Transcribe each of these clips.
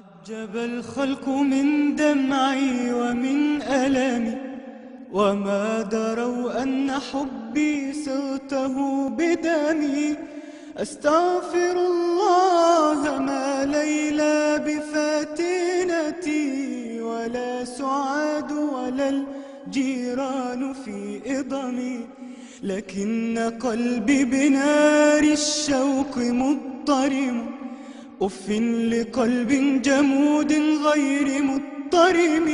تعجب الخلق من دمعي ومن ألمي، وما دروا أن حبي صرته بدمي. أستغفر الله ما ليلى بفاتنتي، ولا سعاد ولا الجيران في إضمي، لكن قلبي بنار الشوق مضطرم. أف لقلب جمود غير مضطرم،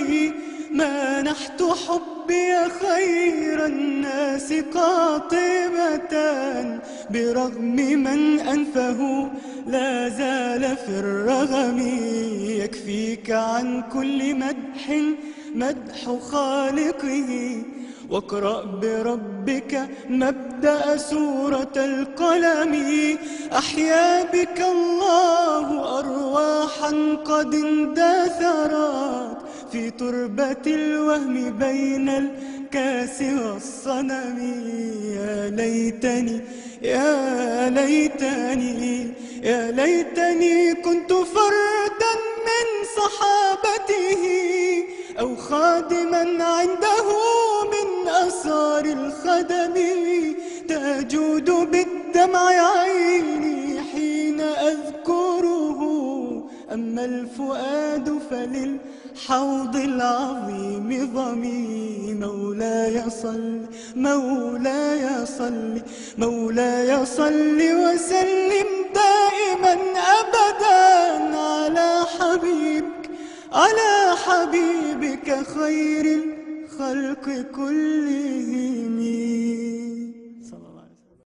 مانحت حبي خير الناس قاطبة، برغم من أنفه لا زال في الرغم. يكفيك عن كل مدح مدح خالقه، واقرأ بربك مبدأ سورة القلم. أحيا بك الله أرواحا قد اندثرت في تربة الوهم بين الكاس والصنم. يا ليتني يا ليتني يا ليتني كنت فردا من صحابته، أو خادما عنده من أسرار الخدم. تجود بالدمع عيني حين أذكره، أما الفؤاد فللحوض العظيم ضمي. مولاي صل مولاي صل مولاي صل وسلم دائما أبدا على حبيبك خير الخلق كلهم.